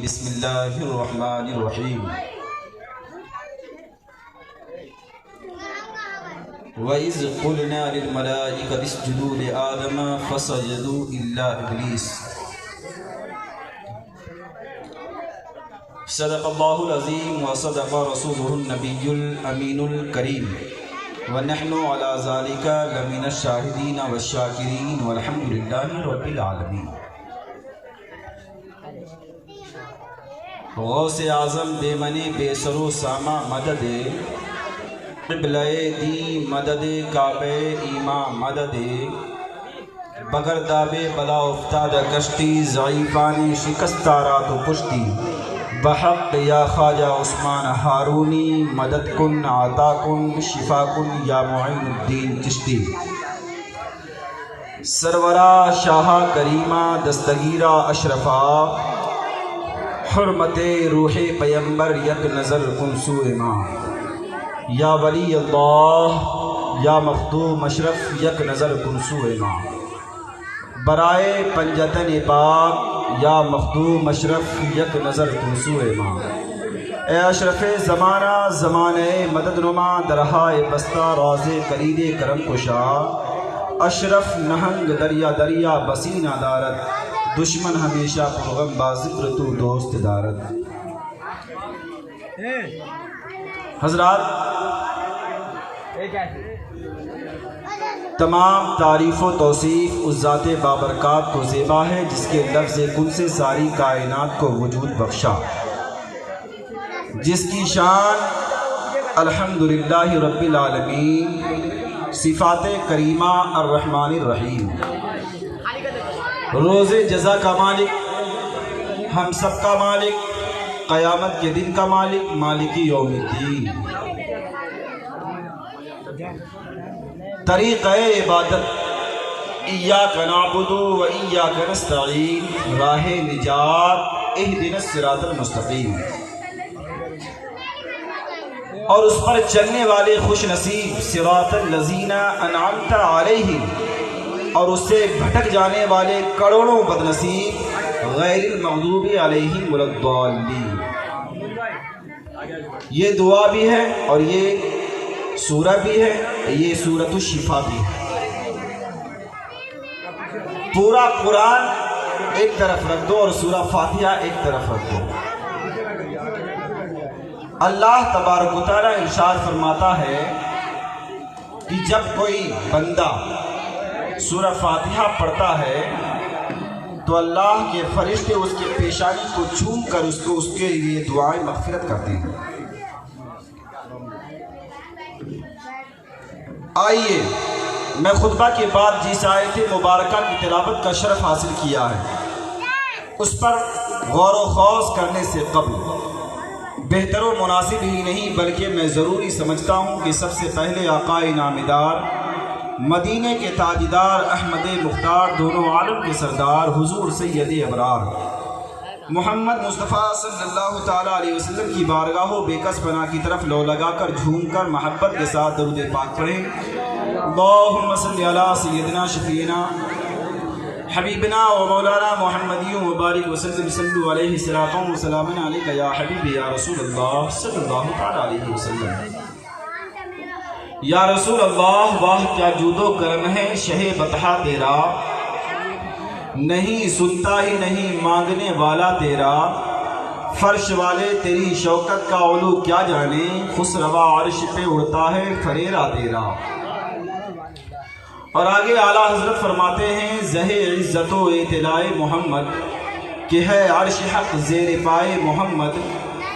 بسم اللہ الرحمن الرحیم وَإِذْ قُلْنَا لِلْمَلَائِكَةِ اسْجُدُوا لِآدَمَ فَسَجَدُوا إِلَّا إِبْلِيسَ صدق اللہ العظیم وصدق رسولہ النبی الامین الکریم ونحن علی ذالک لمن الشاہدین والشاکرین والحمد للہ رب العالمین۔ غوث اعظم بے منی بے سر و سامہ مدد قبلہ دی مدد کعبہ ایماں مدد بغیر دابے بلا افتاد کشتی ضعیفان شکستہ رات و پشتی بحق یا خواجہ عثمان ہارونی مدد کن عطا کن شفا کن یا معین الدین چشتی۔ سرورہ شاہ کریمہ دستگیرہ اشرفا حرمت روح پیمبر یک نظر کن سوئے ماں یا ولی اللہ یا مخدوم اشرف یک نظر کن سوئے ماں برائے پنجتن پاک یا مخدوم اشرف یک نظر کن سوئے ماں۔ اے اشرف زمانہ زمانے مدد نما درہائے بستہ راز کلید کرم کشا اشرف نہنگ دریا دریا بسینہ دارت دشمن ہمیشہ پرغم با ذکر تو دوست دارت۔ حضرات، تمام تعریف و توصیف اس ذات بابرکات کو زیبا ہے جس کے لفظ کن سے ساری کائنات کو وجود بخشا، جس کی شان الحمدللہ رب العالمین، صفات کریمہ الرحمن الرحیم، روز جزا کا مالک، ہم سب کا مالک، قیامت کے دن کا مالک، مالکی یوم الدین، طریقہ عبادت ایاک نعبد و ایاک نستعین، راہ نجات اہدنا الصراط المستقیم، اور اس پر چلنے والے خوش نصیب صراط الذین انعمت علیہم، اور اس سے بھٹک جانے والے کروڑوں بدنصیب غیر المغضوب علیہم ولا الضالین۔ یہ دعا بھی ہے اور یہ سورہ بھی ہے، یہ سورۃ الشفا بھی ہے۔ پورا قرآن ایک طرف رکھ دو اور سورہ فاتحہ ایک طرف رکھ دو۔ اللہ تبارک و تعالیٰ ارشاد فرماتا ہے کہ جب کوئی بندہ سورہ فاتحہ پڑھتا ہے تو اللہ کے فرشتے اس کے پیشانی کو چوم کر اس کے لیے دعائیں مغفرت کرتے ہیں۔ آئیے، میں خطبہ کے بعد جس آیت مبارکہ کی تلاوت کا شرف حاصل کیا ہے اس پر غور و خوض کرنے سے قبل بہتر و مناسب ہی نہیں بلکہ میں ضروری سمجھتا ہوں کہ سب سے پہلے آقائے نامدار، مدینے کے تاجدار، احمد مختار، دونوں عالم کے سردار حضور سید ابرار محمد مصطفیٰ صلی اللہ تعالیٰ علیہ وسلم کی بارگاہ و بے کس بنا کی طرف لو لگا کر جھوم کر محبت کے ساتھ درود پاک پڑھیں۔ اللہم صلی علی سیدنا شفیعنا حبیبنا و مولانا محمدی و بارک وسلم صلو علیہ صلاۃ و سلام علیک یا حبیب یا رسول اللہ صلی اللہ تعالیٰ علیہ وسلم۔ یا رسول اللہ، واہ کیا جود و کرم ہے شہ بطحہ تیرا، نہیں سنتا ہی نہیں مانگنے والا تیرا، فرش والے تیری شوکت کا علو کیا جانے، خسروا عرش پہ اڑتا ہے فریرا تیرا۔ اور آگے اعلیٰ حضرت فرماتے ہیں زہ عزت و اطلاع محمد کہ ہے عرش حق زیر پائے محمد،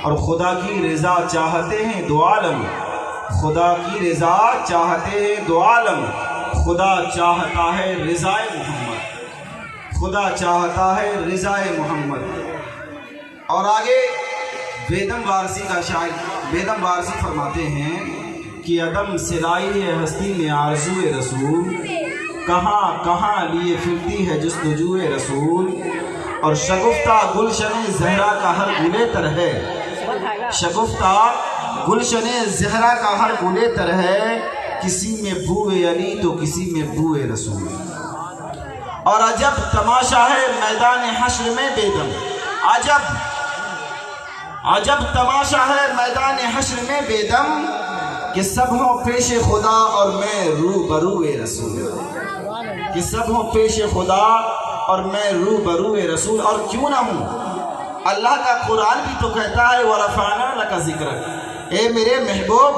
اور خدا کی رضا چاہتے ہیں دو عالم، خدا کی رضا چاہتے ہیں دو عالم، خدا چاہتا ہے رضائے محمد، خدا چاہتا ہے رضائے محمد۔ اور آگے بیدم وارسی کا شاعر بیدم وارسی فرماتے ہیں کہ عدم سلائی ہے ہستی میں آرزو رسول، کہاں کہاں لیے پھرتی ہے جستجو رسول، اور شگفتہ گلشن زہرا کا ہر گلے تر ہے، شگفتہ گلشن زہرا کا ہر گلے تر ہے، کسی میں بوئے علی تو کسی میں بوئے رسول۔ اور عجب تماشا ہے میدان حشر میں بیدم، عجب عجب تماشا ہے میدان حشر میں بے دم کہ سب ہوں پیش خدا اور میں روبرو رسول، کہ سب ہوں پیش خدا اور میں روبرو رسول، اور کیوں نہ ہوں؟ اللہ کا قرآن بھی تو کہتا ہے وَرَفَعْنَا لَكَ ذِكْرَكَ، اے میرے محبوب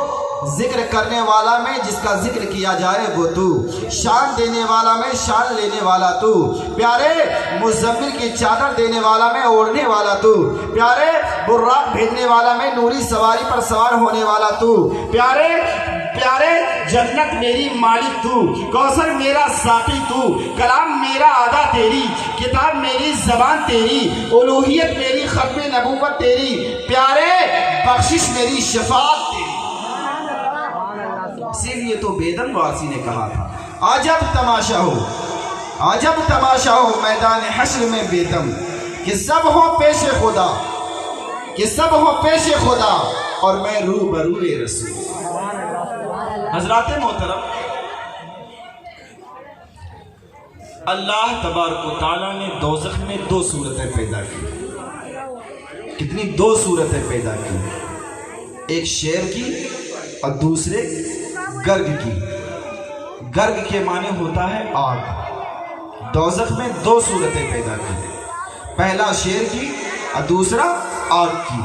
ذکر کرنے والا میں جس کا ذکر کیا جائے وہ تو، شان دینے والا میں شان لینے والا تو، پیارے مزمل کی چادر دینے والا میں اوڑھنے والا تو، پیارے براق بھیجنے والا میں نوری سواری پر سوار ہونے والا تو، پیارے پیارے جنت میری مالک تو، کوثر میرا ساقی تو، کلام میرا ادا تیری، کتاب میری زبان تیری، الوہیت میری ختم نبوت تیری، پیارے بخشش میری شفاعت تیری۔ اسی لیے تو بیدم واسی نے کہا تھا عجب تماشا ہو، عجب تماشا ہو میدان حشر میں بیدم کہ سب ہو پیش خدا، کہ سب ہو پیش خدا اور میں روبرو رسول۔ حضرات محترم، اللہ تبارک و تعالیٰ نے دوزخ میں دو صورتیں پیدا کی۔ کتنی؟ دو صورتیں پیدا کی، ایک شیر کی اور دوسرے گرگ کی۔ گرگ کے معنی ہوتا ہے آگ۔ دوزخ میں دو صورتیں پیدا کی، پہلا شیر کی اور دوسرا آگ کی،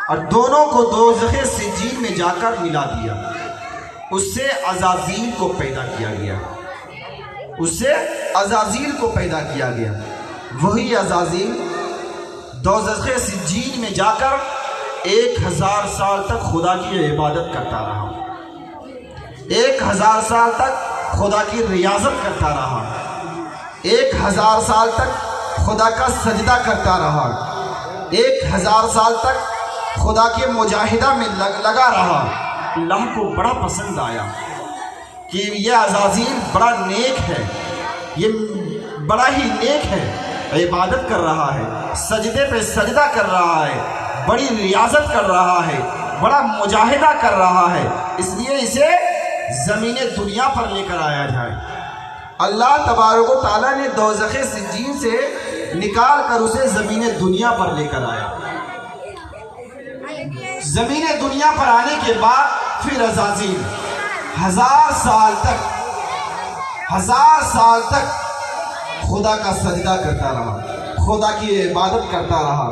اور دونوں کو دوزخ سجین میں جا کر ملا دیا۔ اس سے عزازیل کو پیدا کیا گیا، اس سے عزازیل کو پیدا کیا گیا۔ وہی عزازیل دوزخ سجین میں جا کر 1000 سال تک خدا کی عبادت کرتا رہا، 1000 سال تک خدا کی ریاضت کرتا رہا، 1000 سال تک خدا کا سجدہ کرتا رہا، 1000 سال تک خدا کے مجاہدہ میں لگا رہا۔ اللہ کو بڑا پسند آیا کہ یہ عزازیل بڑا نیک ہے، یہ بڑا ہی نیک ہے، عبادت کر رہا ہے، سجدے پہ سجدہ کر رہا ہے، بڑی ریاضت کر رہا ہے، بڑا مجاہدہ کر رہا ہے، اس لیے اسے زمین دنیا پر لے کر آیا جائے۔ اللہ تبارک و تعالیٰ نے دوزخ سجین سے نکال کر اسے زمین دنیا پر لے کر آیا۔ زمین دنیا پر آنے کے بعد پھر عزازیل 1000 سال تک خدا کا سجدہ کرتا رہا، خدا کی عبادت کرتا رہا،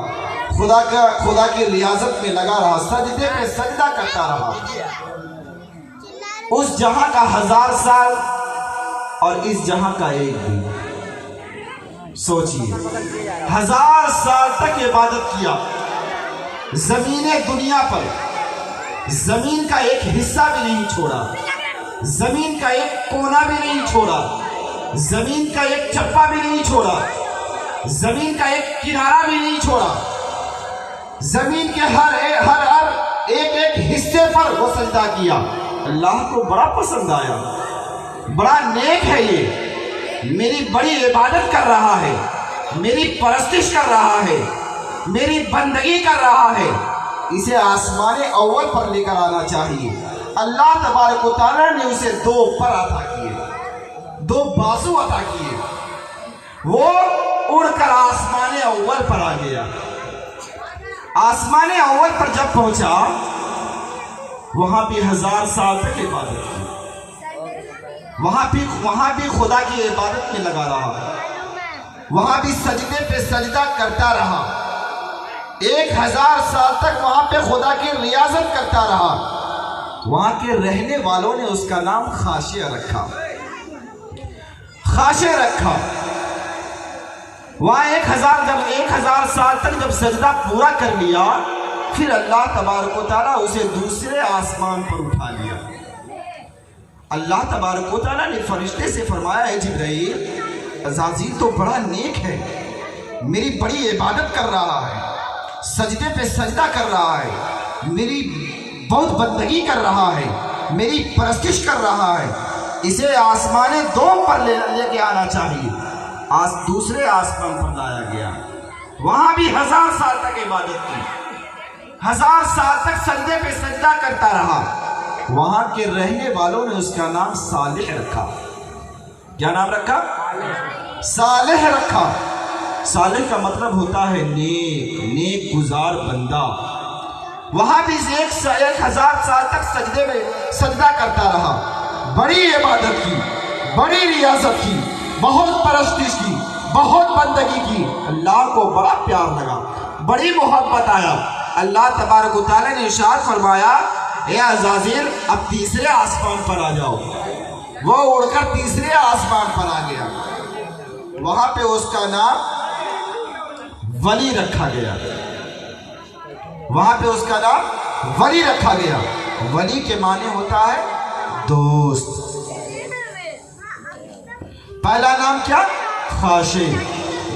خدا کی ریاضت میں لگا رہا، سجدے پہ سجدہ کرتا رہا۔ اس جہاں کا 1000 سال اور اس جہاں کا ایک دن، سوچئے 1000 سال تک عبادت کیا زمین دنیا پر، زمین کا ایک حصہ بھی نہیں چھوڑا، زمین کا ایک کونا بھی نہیں چھوڑا، زمین کا ایک چپا بھی نہیں چھوڑا، زمین کا ایک کنارہ بھی نہیں چھوڑا، زمین کے ہر ایک حصے پر وہ سجدہ کیا۔ اللہ کو بڑا پسند آیا، بڑا نیک ہے یہ، میری بڑی عبادت کر رہا ہے، میری پرستش کر رہا ہے، میری بندگی کر رہا ہے، اسے آسمان اول پر لے کر آنا چاہیے۔ اللہ تبارک و تعالیٰ نے اسے 2 پر عطا کیے، 2 بازو عطا کیے، وہ اڑ کر آسمان اول پر آ گیا۔ آسمان اول پر جب پہنچا وہاں بھی 1000 سال تک عبادت کی، وہاں بھی خدا کی عبادت میں لگا رہا، وہاں بھی سجدے پہ سجدہ کرتا رہا، 1000 سال تک وہاں پہ خدا کی ریاضت کرتا رہا۔ وہاں کے رہنے والوں نے اس کا نام خاشع رکھا، خاشع رکھا۔ وہاں 1000 سال تک جب سجدہ پورا کر لیا، پھر اللہ تبارک و تعالیٰ اسے دوسرے آسمان پر اٹھا لیا۔ اللہ تبارک و تعالیٰ نے فرشتے سے فرمایا، اے جبرائیل، عزازیل تو بڑا نیک ہے، میری بڑی عبادت کر رہا ہے، سجدے پہ سجدہ کر رہا ہے، میری بہت بندگی کر رہا ہے، میری پرستش کر رہا ہے، اسے آسمان 2 پر لے کے آنا چاہیے۔ دوسرے آسمان پر لایا گیا، وہاں بھی 1000 سال تک عبادت کی، 1000 سال تک سجدے پہ سجدہ کرتا رہا۔ وہاں کے رہنے والوں نے اس کا نام صالح رکھا۔ کیا نام رکھا؟ صالح رکھا۔ صالح کا مطلب ہوتا ہے نیک گزار بندہ، وہاں بھی 1000 سال تک سجدے میں سجدہ کرتا رہا. بڑی عبادت کی، بڑی ریاضت کی، بہت پرستش کی، بہت بندگی کی. اللہ کو بڑا پیار لگا، بڑی محبت آیا. اللہ تبارک و تعالیٰ نے ارشاد فرمایا اے عزازیل اب تیسرے آسمان پر آ جاؤ. وہ اڑ کر تیسرے آسمان پر آ گیا. وہاں پہ اس کا نام ولی رکھا گیا. وہاں پہ اس کا نام ولی رکھا گیا. ولی کے معنی ہوتا ہے دوست. پہلا نام کیا؟ خاشع.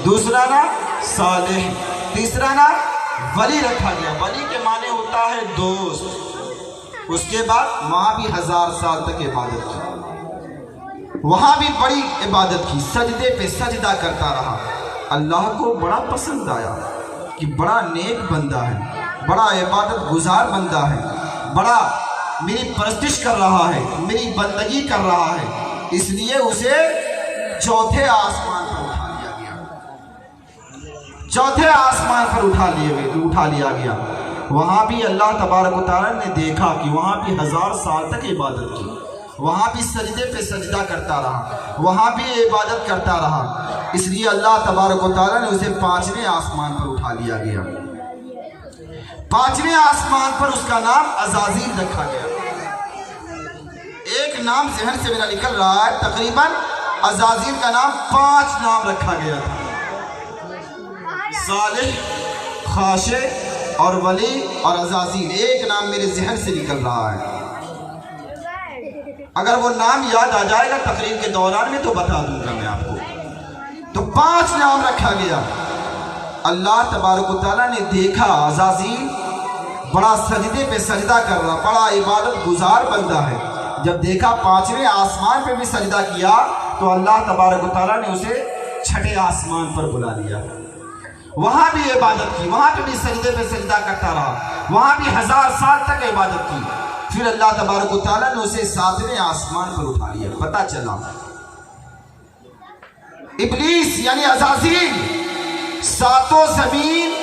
دوسرا نام صالح. تیسرا نام ولی رکھا گیا. ولی کے معنی ہوتا ہے دوست. اس کے بعد وہاں بھی 1000 سال تک عبادت کی. وہاں بھی بڑی عبادت کی، سجدے پہ سجدہ کرتا رہا. اللہ کو بڑا پسند آیا کہ بڑا نیک بندہ ہے، بڑا عبادت گزار بندہ ہے، بڑا میری پرستش کر رہا ہے، میری بندگی کر رہا ہے. اس لیے اسے چوتھے آسمان پر اٹھا لیا گیا. چوتھے آسمان پر اٹھا لیا گیا. وہاں بھی اللہ تبارک و تعالیٰ نے دیکھا کہ وہاں بھی 1000 سال تک عبادت کی. وہاں بھی سجدے پہ سجدہ کرتا رہا، وہاں بھی عبادت کرتا رہا. اس لیے اللہ تبارک و تعالیٰ نے اسے 5ویں آسمان پر اٹھا لیا گیا. 5ویں آسمان پر اس کا نام عزازیل رکھا گیا. ایک نام ذہن سے میرا نکل رہا ہے، تقریباً عزازیل کا نام 5 نام رکھا گیا تھا. صالح، خاشع اور ولی اور عزازیل. ایک نام میرے ذہن سے نکل رہا ہے. اگر وہ نام یاد آ جائے گا تقریر کے دوران میں تو بتا دوں گا میں آپ کو. تو 5 نام رکھا گیا. اللہ تبارک و تعالیٰ نے دیکھا عزازیل بڑا سجدے پہ سجدہ کر رہا، بڑا عبادت گزار بندہ ہے. جب دیکھا 5ویں آسمان پہ بھی سجدہ کیا تو اللہ تبارک و تعالیٰ نے اسے 6ٹھے آسمان پر بلا لیا. وہاں بھی عبادت کی، وہاں پہ بھی سجدے پہ سجدہ کرتا رہا. وہاں بھی 1000 سال تک عبادت کی. پھر اللہ تبارک و تعالیٰ نے اسے 7ویں آسمان پر اٹھا لیا. پتہ چلا ابلیس یعنی عزازیل 7 زمین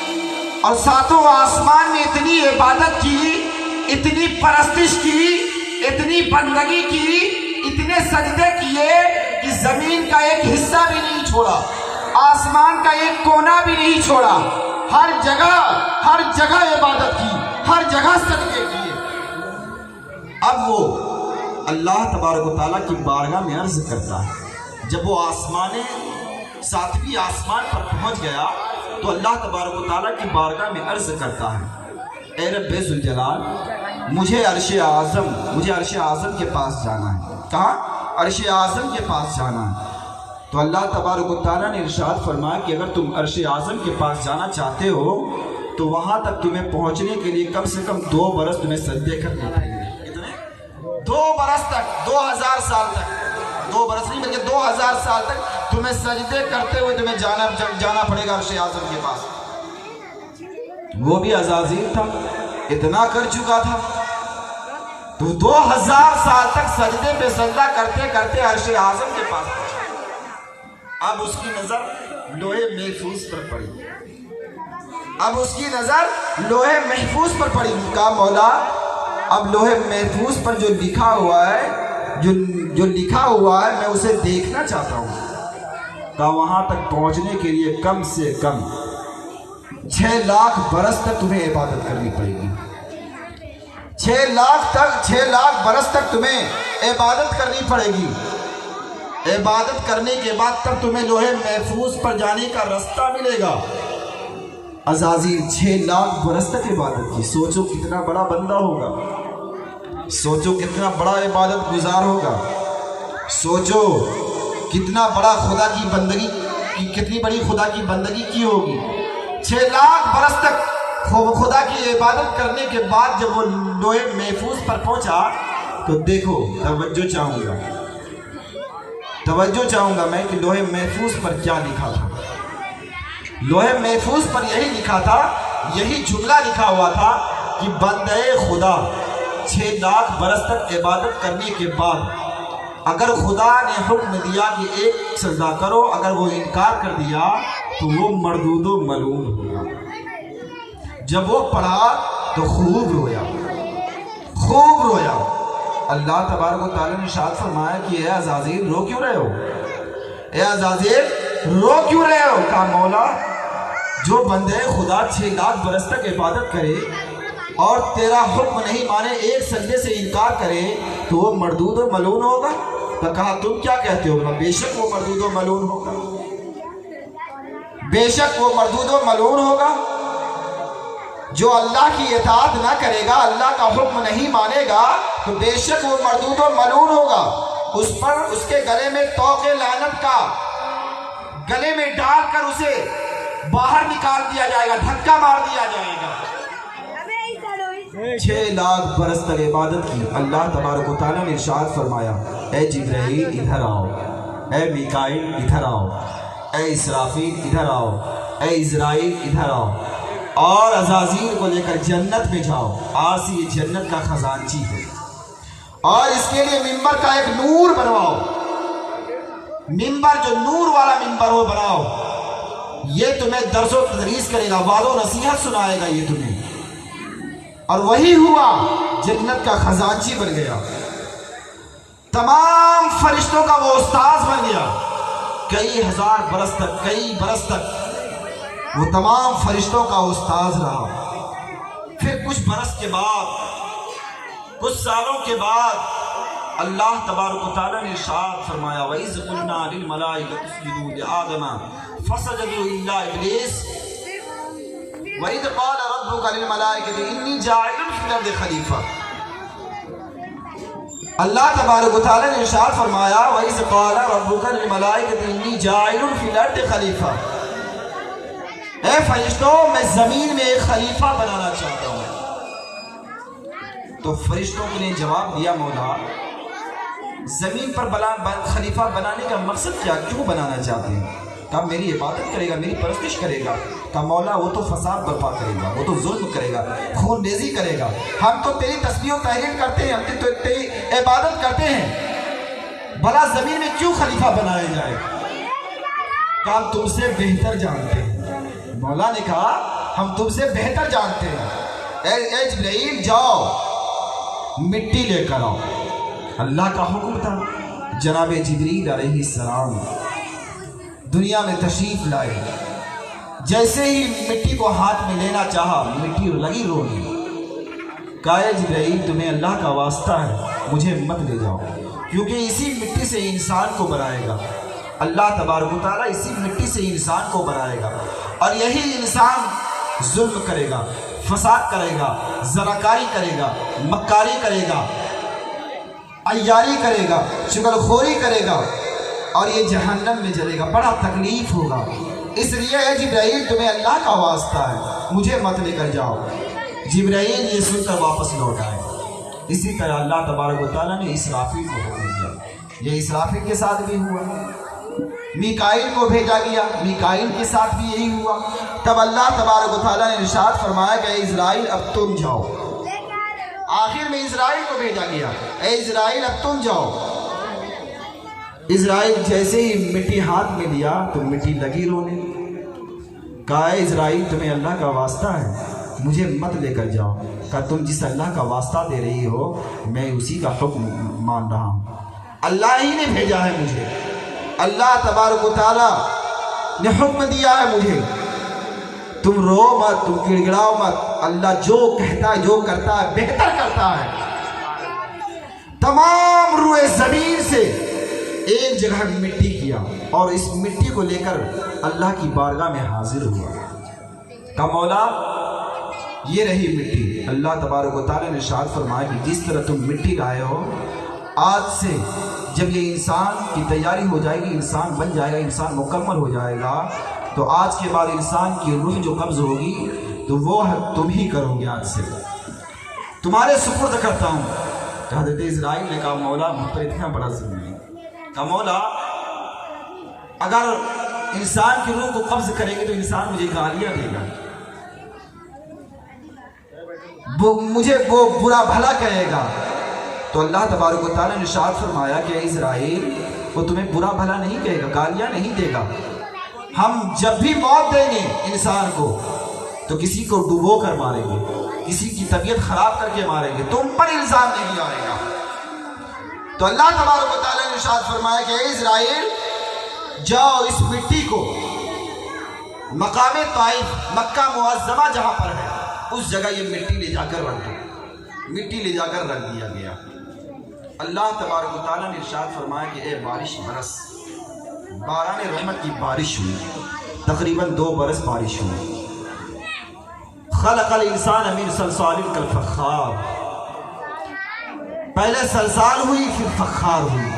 اور 7 آسمان میں اتنی عبادت کی، اتنی پرستش کی، اتنی بندگی کی، اتنے سجدے کیے کہ زمین کا ایک حصہ بھی نہیں چھوڑا، آسمان کا ایک کونا بھی نہیں چھوڑا. ہر جگہ عبادت کی، ہر جگہ سجدے کیے. اب وہ اللہ تبارک و تعالیٰ کی بارگاہ میں عرض کرتا ہے. جب وہ 7ویں آسمان پر پہنچ گیا تو اللہ تبارک و تعالیٰ کی بارگاہ میں عرض کرتا ہے اے رب ذوالجلال مجھے عرش اعظم کے پاس جانا ہے. کہاں؟ عرش اعظم کے پاس جانا ہے. تو اللہ تبارک و تعالیٰ نے ارشاد فرمایا کہ اگر تم عرش اعظم کے پاس جانا چاہتے ہو تو وہاں تک تمہیں پہنچنے کے لیے کم سے کم 2 برس تمہیں سجدے کرنے پڑیں گے. 2 برس تک، 2000 سال تک، 2 برس نہیں بلکہ 2000 سال تک تمہیں سجدے کرتے ہوئے تمہیں جانا پڑے گا عرش اعظم کے پاس. وہ بھی عزازیل تھا، اتنا کر چکا تھا. تو 2000 سال تک سجدے پہ سجدہ کرتے کرتے عرش اعظم کے پاس پہنچا. اب اس کی نظر لوہے محفوظ پر پڑی. اب اس کی نظر لوہے محفوظ پر پڑی. کہا مولا اب لوہے محفوظ پر جو لکھا ہوا ہے میں اسے دیکھنا چاہتا ہوں. کہا وہاں تک پہنچنے کے لیے کم سے کم 6 لاکھ برس تک تمہیں عبادت کرنی پڑے گی. 6 لاکھ برس تک تمہیں عبادت کرنی پڑے گی. عبادت کرنے کے بعد تب تمہیں لوہے محفوظ پر جانے کا رستہ ملے گا. عزازیل 6 لاکھ برس تک عبادت کی. سوچو کتنا بڑا بندہ ہوگا، سوچو کتنا بڑا عبادت گزار ہوگا، سوچو کتنا بڑا خدا کی بندگی، کتنی بڑی خدا کی بندگی کی ہوگی. 6 لاکھ برس تک خدا کی عبادت کرنے کے بعد جب وہ لوہے محفوظ پر پہنچا تو دیکھو توجہ چاہوں گا میں کہ لوہے محفوظ پر کیا لکھا تھا. لوہے محفوظ پر یہی لکھا تھا، یہی جملہ لکھا ہوا تھا کہ بندے خدا 6 لاکھ برس تک عبادت کرنے کے بعد اگر خدا نے حکم دیا کہ ایک سجدہ کرو، اگر وہ انکار کر دیا تو وہ مردود و ملعون ہوگا. جب وہ پڑھا تو خوب رویا، خوب رویا۔ اللہ تبارک و تعالیٰ نے ارشاد فرمایا کہ اے عزازیل رو کیوں رہے ہو، اے عزازیل رو کیوں رہے ہو؟ کہا مولا جو بندے خدا 6 لاکھ برس تک عبادت کرے اور تیرا حکم نہیں مانے، ایک سجدے سے انکار کرے تو وہ مردود و ملعون ہوگا۔ تو کہا تم کیا کہتے ہو؟ بے شک وہ مردود و ملعون ہوگا، بے شک وہ مردود و ملعون ہوگا۔ جو اللہ کی اطاعت نہ کرے گا، اللہ کا حکم نہیں مانے گا تو بے شک وہ مردود و ملعون ہوگا۔ اس پر اس کے گلے میں طوق لعنت کا گلے میں ڈال کر اسے باہر نکال دیا جائے گا، دھکا مار دیا جائے گا۔ 6 لاکھ برس تک عبادت کی۔ اللہ تبارک و تعالیٰ نے ارشاد فرمایا اے جبرائیل ادھر آؤ، اے میکائیل ادھر آؤ، اے اسرافیل ادھر آؤ، اے عزرائیل ادھر آؤ، اور عزازیل کو لے کر جنت میں جاؤ۔ آج سے یہ جنت کا خزانچی ہے، اور اس کے لیے ممبر کا ایک نور بنواؤ، ممبر جو نور والا ممبر ہو بناؤ، یہ تمہیں درس و تدریس کرے گا، وعظ و نصیحت سنائے گا یہ تمہیں۔ اور وہی ہوا، جنت کا خزانچی بن گیا، تمام فرشتوں کا وہ استاذ بن گیا۔ کئی ہزار برس تک، کئی برس تک وہ تمام فرشتوں کا استاذ رہا۔ پھر کچھ برس کے بعد، کچھ سالوں کے بعد اللہ تبارک و تعالیٰ نے ارشاد فرمایا وَإِذْ قُلْنَا لِلْمَلَائِكَةِ اسْجُدُوا لِآدَمَ فَسَجَدُوا إِلَّا إِبْلِيسَ وَإِذْ قَالَ رَبُّكَ لِلْمَلَائِكَةِ إِنِّي جَاعِلٌ فِي الْأَرْضِ خَلِيفَةً۔ اللہ تبارک و تعالیٰ نے ارشاد فرمایا وَإِذْ قَالَ رَبُّكَ لِلْمَلَائِكَةِ إِنِّي جَاعِلٌ فِي الْأَرْضِ خَلِيفَةً، اے فرشتوں میں زمین میں ایک خلیفہ بنانا چاہتا ہوں۔ تو فرشتوں نے جواب دیا مولا زمین پر خلیفہ بنانے کا مقصد کیا، کیوں بنانا چاہتے ہیں؟ کہا میری عبادت کرے گا، میری پرستش کرے گا۔ کہا مولا وہ تو فساد برپا کرے گا، وہ تو ظلم کرے گا، خون ریزی کرے گا، ہم تو تیری تسبیح و تحلیل کرتے ہیں، ہم تو تیری عبادت کرتے ہیں، بھلا زمین میں کیوں خلیفہ بنایا جائے؟ کہا ہم تم سے بہتر جانتے ہیں۔ مولا نے کہا ہم تم سے بہتر جانتے ہیں، اے جبرائیل جاؤ مٹی لے کر آؤ۔ اللہ کا حکم تھا، جناب جبریل علیہ السلام دنیا میں تشریف لائے۔ جیسے ہی مٹی کو ہاتھ میں لینا چاہا، مٹی لگی رونے۔ کہا اے جبرائیل تمہیں اللہ کا واسطہ ہے، مجھے مت لے جاؤ، کیونکہ اسی مٹی سے انسان کو بنائے گا اللہ تبارک و تعالیٰ، اسی مٹی سے انسان کو بنائے گا، اور یہی انسان ظلم کرے گا، فساد کرے گا، زراکاری کرے گا، مکاری کرے گا، عیاری کرے گا، چغل خوری کرے گا، اور یہ جہنم میں جلے گا، بڑا تکلیف ہوگا۔ اس لیے اے جبرائیل تمہیں اللہ کا واسطہ ہے، مجھے مت لے کر جاؤ۔ جبرائیل یہ سن کر واپس لوٹ آئے۔ اسی طرح اللہ تبارک و تعالیٰ نے اسرافیل کو حکم دیا، یہ اسرافیل کے ساتھ بھی ہوا۔ میکائیل کو بھیجا گیا، میکائیل کے ساتھ بھی یہی ہوا۔ تب اللہ تبارک و تعالیٰ نے ارشاد فرمایا کہ اے اسرائیل اب تم جاؤ۔ آخر میں اسرائیل کو بھیجا گیا، اے اسرائیل اب تم جاؤ۔ اسرائیل جیسے ہی مٹی ہاتھ میں لیا تو مٹی لگی رونے۔ کہا اے اسرائیل تمہیں اللہ کا واسطہ ہے، مجھے مت لے کر جاؤ۔ کہا تم جس اللہ کا واسطہ دے رہی ہو میں اسی کا حکم مان رہا ہوں، اللہ ہی نے بھیجا ہے مجھے، اللہ تبارک و تعالیٰ نے حکم دیا ہے مجھے۔ تم رو مت، تم گڑگڑاؤ مت، اللہ جو کہتا ہے جو کرتا ہے بہتر کرتا ہے۔ تمام روئے زمین سے ایک جگہ مٹی کیا اور اس مٹی کو لے کر اللہ کی بارگاہ میں حاضر ہوا۔ کہا مولا یہ رہی مٹی۔ اللہ تبارک و تعالیٰ نے ارشاد فرمایا کہ جس طرح تم مٹی لائے ہو، آج سے جب یہ انسان کی تیاری ہو جائے گی، انسان بن جائے گا، انسان مکمل ہو جائے گا، تو آج کے بعد انسان کی روح جو قبض ہوگی تو وہ تم ہی کرو گے، آج سے تمہارے سپرد کرتا ہوں۔ حضرت اسرائیل نے کہا مولا مجھ پر اتنا بڑا ظلم ہے۔ کہا مولا اگر انسان کی روح کو قبض کریں گے تو انسان مجھے گالیاں دے گا، مجھے وہ برا بھلا کہے گا۔ تو اللہ تبارک و تعالیٰ نے ارشاد فرمایا کہ اسرائیل وہ تمہیں برا بھلا نہیں کہے گا، گالیاں نہیں دے گا۔ ہم جب بھی موت دیں گے انسان کو تو کسی کو ڈبو کر ماریں گے، کسی کی طبیعت خراب کر کے ماریں گے، تم پر الزام نہیں آئے گا۔ تو اللہ تبارک و تعالیٰ نے ارشاد فرمایا کہ اے اسرائیل جاؤ اس مٹی کو مقام طائف مکہ معظمہ جہاں پر ہے اس جگہ یہ مٹی لے جا کر رکھ دو، مٹی لے جا کر رکھ دیا گیا۔ اللہ تبارک و تعالیٰ نے ارشاد فرمایا کہ اے بارش برس، باران رحمت کی بارش ہوئی، تقریباً 2 برس بارش ہوئی۔ خلق الانسان من صلصال کالفخار، پہلے صلصال ہوئی پھر فخار ہوئی۔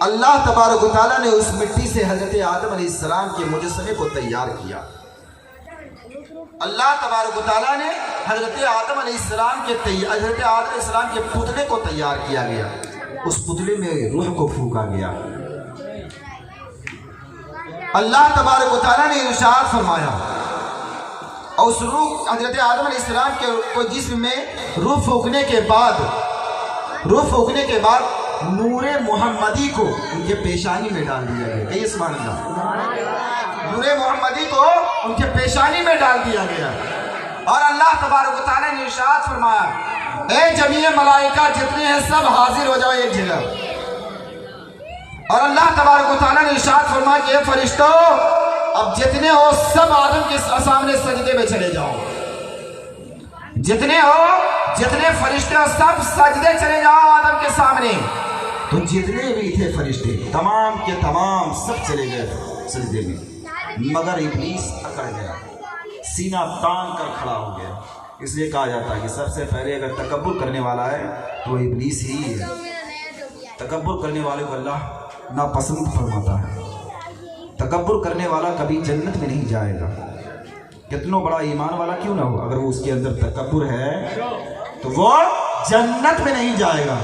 اللہ تبارک و تعالیٰ نے اس مٹی سے حضرت آدم علیہ السلام کے مجسمے کو تیار کیا۔ اللہ تبارک و تعالیٰ نے حضرت آدم علیہ السلام کے پتلے کو تیار کیا گیا، اس پتلے میں روح کو پھونکا گیا۔ اللہ تبارک و تعالیٰ نے ارشاد فرمایا اور اس روح حضرت آدم علیہ السلام کے جسم میں روح پھونکنے کے بعد نور محمدی کو ان کے پیشانی میں ڈال دیا گیا۔ اے سبحان اللہ، نور محمدی کو ان کے پیشانی میں ڈال دیا گیا۔ اور اللہ تبارک و تعالیٰ نے ارشاد فرمایا اے جمیع ملائکہ جتنے ہیں سب حاضر ہو جاؤ ایک جگہ۔ اور اللہ تبارک و تعالیٰ نے ارشاد فرمایا کہ اے فرشتوں اب جتنے ہو سب آدم کے سامنے سجدے میں چلے جاؤ، جتنے فرشتے ہو سب سجدے چلے جاؤ آدم کے سامنے۔ تو جتنے بھی تھے فرشتے تمام کے تمام سب چلے گئے سجدے میں، مگر ابلیس اکڑ گیا، سینہ تان کر کھڑا ہو گیا۔ اس لیے کہا جاتا ہے کہ سب سے پہلے اگر تکبر کرنے والا ہے تو وہ ابلیس ہی ہے۔ تکبر کرنے والے کو اللہ ناپسند فرماتا ہے۔ تکبر کرنے والا کبھی جنت میں نہیں جائے گا، کتنا بڑا ایمان والا کیوں نہ ہو، اگر وہ اس کے اندر تکبر ہے تو وہ جنت میں نہیں جائے گا۔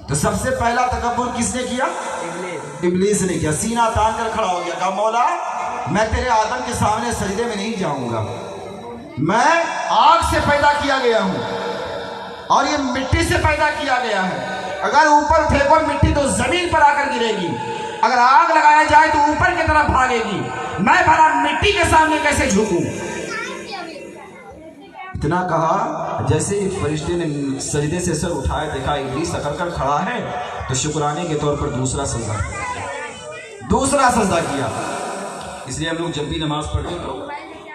تو سب سے پہلا تکبر کس نے کیا؟ ابلیس نے کیا، سینہ تان کر کھڑا ہو گیا، کہا مولا میں تیرے آدم کے سامنے سجدے میں نہیں جاؤں گا، میں آگ سے پیدا کیا گیا ہوں اور یہ مٹی سے پیدا کیا گیا ہے، اگر اوپر پھینکو مٹی تو زمین پر آ کر گرے گی، اگر آگ لگایا جائے تو اوپر کی طرف بھاگے گی، میں بھلا مٹی کے سامنے کیسے جھکوں؟ اتنا کہا جیسے فرشتے نے سجدے سے سر اٹھائے، دیکھا ابلیس اکڑ کر کھڑا ہے تو شکرانے کے طور پر دوسرا سجدہ کیا۔ اس لیے ہم لوگ جب بھی نماز پڑھتے تو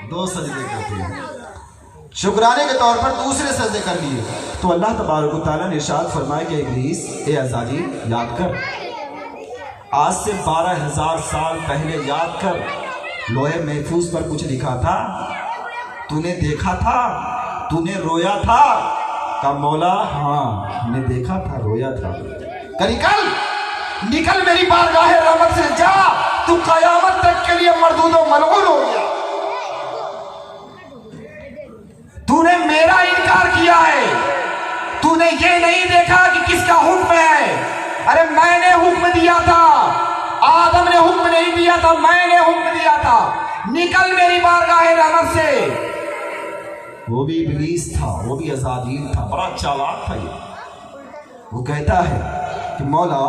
2 سجدے کرتے ہیں، شکرانے کے طور پر دوسرے سجدے کر لیے۔ تو اللہ تبارک و تعالیٰ نے ارشاد فرمایا کہ ابلیس اے عزازیل یاد کر، آج سے 12,000 سال پہلے یاد کر، لوح محفوظ پر کچھ لکھا تھا، تو نے دیکھا تھا، تو نے رویا تھا؟ کہا مولا ہاں ہم نے دیکھا تھا، رویا تھا۔ نکل میری بارگاہ رحمت سے جا، تو قیامت تک کے لیے مردود و ملعون ہو گیا۔ تو نے میرا انکار کیا ہے، تو نے یہ نہیں دیکھا کہ کس کا حکم ہے۔ ارے میں نے حکم دیا تھا، آدم نے حکم نہیں دیا تھا، میں نے حکم دیا تھا، نکل میری بارگاہ رحمت سے۔ وہ بھی ابلیس تھا، وہ بھی عزازیل تھا، بڑا چالاک تھا یہ۔ وہ کہتا ہے کہ مولا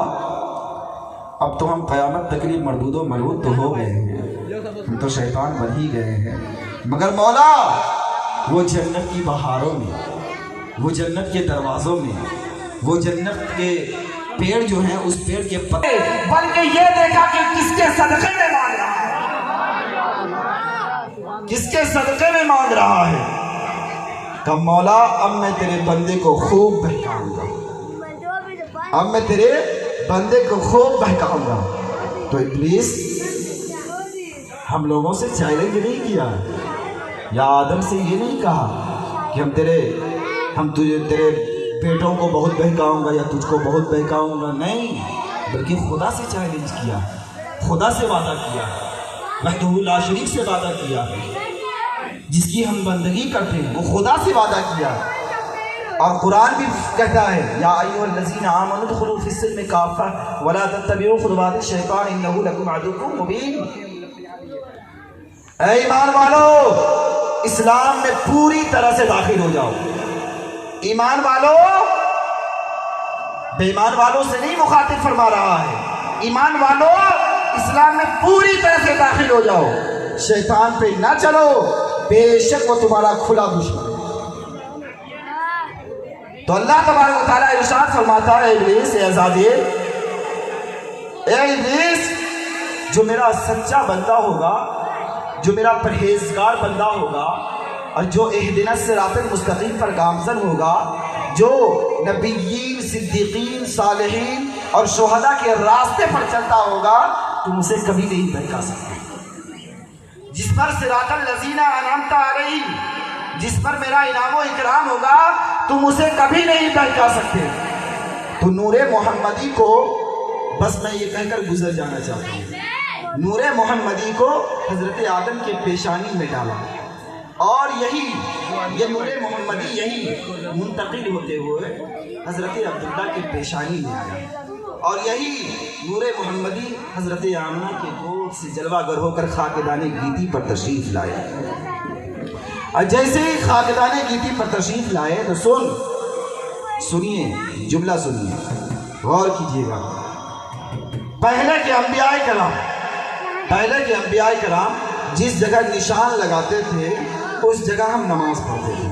اب تو ہم قیامت تک لیے مردود و ملعون تو ہو گئے ہیں، ہم تو شیطان بن ہی گئے ہیں، مگر مولا وہ جنت کی بہاروں میں، وہ جنت کے دروازوں میں، وہ جنت کے پیڑ جو ہیں اس پیڑ کے پتے، بلکہ یہ دیکھا کہ کس کے صدقے میں مانگ رہا ہے، کس کے صدقے میں مانگ رہا ہے۔ کہ مولا اب میں تیرے بندے کو خوب بہکاؤں گا، اب میں تیرے بندے کو خوب بہکاؤں گا۔ تو ابلیس ہم لوگوں سے چیلنج نہیں کیا، یا آدم سے یہ نہیں کہا کہ ہم تجھے تیرے بیٹوں کو بہت بہکاؤں گا یا تجھ کو بہت بہکاؤں گا، نہیں، بلکہ خدا سے چیلنج کیا، خدا سے وعدہ کیا، وحدہ لا شریک سے وعدہ کیا، جس کی ہم بندگی کرتے ہیں وہ خدا سے وعدہ کیا۔ اور قرآن بھی کہتا ہے یا ایھا الذین آمنوا ادخلوا فی السلم کافہ ولا تتبعوا خطوات الشیطان انہ لکم عدو مبین۔ اے ایمان والو اسلام میں پوری طرح سے داخل ہو جاؤ، ایمان والو بے ایمان والوں سے نہیں مخاطب فرما رہا ہے، ایمان والو اسلام میں پوری طرح سے داخل ہو جاؤ، شیطان پہ نہ چلو، بے شک وہ تمہارا کھلا دشمن ہے۔ تو اللہ تبارک و تعالیٰ ارشاد فرماتا ہے ابلیس اے آزادی، اے ابلیس، جو میرا سچا بندہ ہوگا، جو میرا پرہیزگار بندہ ہوگا، اور جو اہدنا الصراط المستقیم پر گامزن ہوگا، جو نبیین، صدیقین، صالحین اور شہداء کے راستے پر چلتا ہوگا، تم اسے کبھی نہیں بہکا سکتے۔ جس پر صراط الذین انعمت علیہم، جس پر میرا انعام و اکرام ہوگا، تم اسے کبھی نہیں بہکا سکتے۔ تو نور محمدی کو بس میں یہ کہہ کر گزر جانا چاہتا ہوں، نور محمدی کو حضرت آدم کے پیشانی میں ڈالا، اور یہ نور محمدی یہی منتقل ہوتے ہوئے حضرت عبداللہ کے پیشانی میں آیا، اور یہی نور محمدی حضرت آمنہ کے گود سے جلوہ گر ہو کر خاکدان گیتی پر تشریف لائے۔ اور جیسے ہی خاکدان گیتی پر تشریف لائے تو سنیے جملہ سنیے، غور کیجیے گا۔ پہلے کے انبیاء کرام جس جگہ نشان لگاتے تھے اس جگہ ہم نماز پڑھتے تھے۔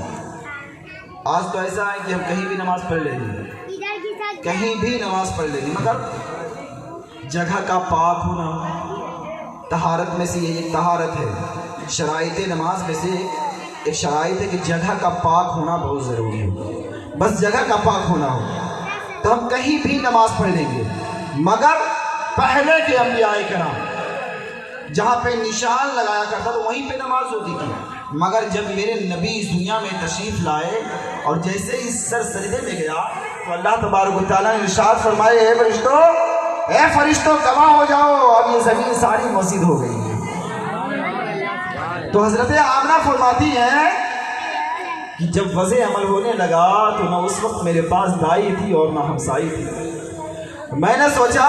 آج تو ایسا ہے کہ ہم کہیں بھی نماز پڑھ لیں گے، کہیں بھی نماز پڑھ لیں گے، مگر جگہ کا پاک ہونا، طہارت میں سے یہ ایک طہارت ہے، شرائط نماز میں سے ایک شرائط ہے کہ جگہ کا پاک ہونا بہت ضروری ہے۔ بس جگہ کا پاک ہونا ہو تو ہم کہیں بھی نماز پڑھ لیں گے، مگر پہلے کے انبیاء کرام جہاں پہ نشان لگایا کرتا تو وہیں پہ نماز ہوتی تھی، مگر جب میرے نبی اس دنیا میں تشریف لائے اور جیسے ہی سر سجدے میں گیا تو اللہ تبارک و تعالیٰ نے ارشاد فرمائے، اے فرشتوں گواہ ہو جاؤ، اب یہ زمین ساری مسجد ہو گئی ہے۔ تو حضرت آمنہ فرماتی ہیں کہ جب وضع عمل ہونے لگا تو نہ اس وقت میرے پاس دائی تھی اور نہ ہمسائی تھی، میں نے سوچا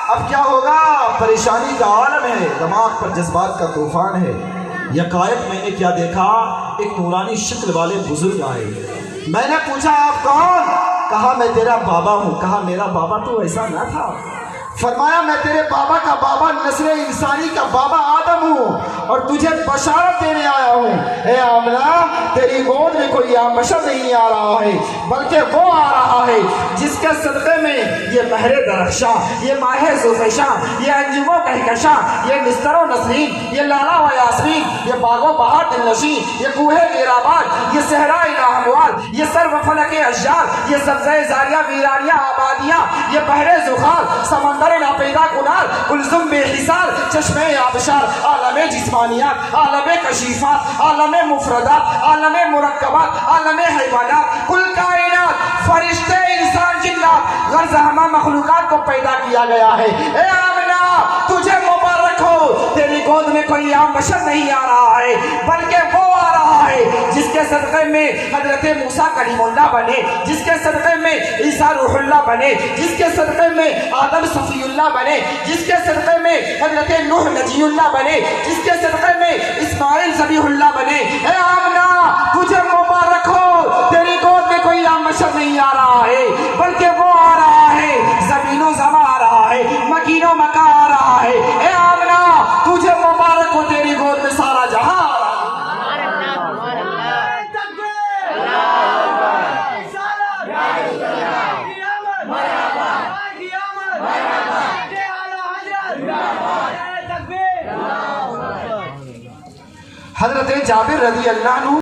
اب کیا ہوگا، پریشانی کا عالم ہے، دماغ پر جذبات کا طوفان ہے۔ یکایک میں نے کیا دیکھا، ایک نورانی شکل والے بزرگ آئے، میں نے پوچھا آپ کون؟ کہا میں تیرا بابا ہوں۔ کہا میرا بابا تو ایسا نہ تھا۔ فرمایا میں تیرے بابا کا بابا، نسل انسانی کا بابا آدم ہوں، اور تجھے بشارت دینے آیا ہوں، اے آمنہ تیری گود میں کوئی عام بشر نہیں آ رہا ہے، بلکہ وہ آ رہا ہے جس کے صدقے میں یہ مہر درخشاں، یہ ماہ زوفیشاں، یہ انجم و کہکشاں، یہ نستر و نسرین، یہ لالا و یاسمین، یہ باغ و بہار دلنشین، یہ کوہ گیرآباد، یہ صحرائے لاہموال، یہ سرو فلک اشجار، یہ سبزہ زاریہ ویرانیہ آبادیاں، یہ بحر زخار، سمندر ناپیدا کنار، کلزم بے حصار، چشمے آبشار، عالم جسمانیات، عالم کشیفات، عالم مفردات، عالم مرکبات، عالم حیوانات، کل کائنات، فرشتے، انسان، جنات، غرض ہمہ مخلوقات کو پیدا کیا گیا ہے۔ اے آمنہ تجھے مبارک ہو، تیری گود میں کوئی عام بشر نہیں آ رہا ہے، بلکہ وہ آ رہا ہے جس کے صدقے میں حضرت موسیٰ کلیم اللہ بنے، جس کے صدقے میں عیسیٰ روح اللہ بنے، جس کے صدقے میں آدم صفی اللہ بنے، جس کے صدقے میں حضرت نوح نجی اللہ بنے، جس کے صدقے میں اسماعیل ذبیح اللہ بنے۔ اے آمنہ تجھے مبارک ہو، تیری گود میں کوئی عام بشر نہیں آ رہا ہے، بلکہ وہ آ رہا ہے، زمین و زماں آ رہا ہے، مکین و مکان آ رہا ہے۔ اے آمنہ تجھے مبارک ہو، تیری گود میں سارا جہاں آ رہا ہے۔ حضرت جابر رضی اللہ عنہ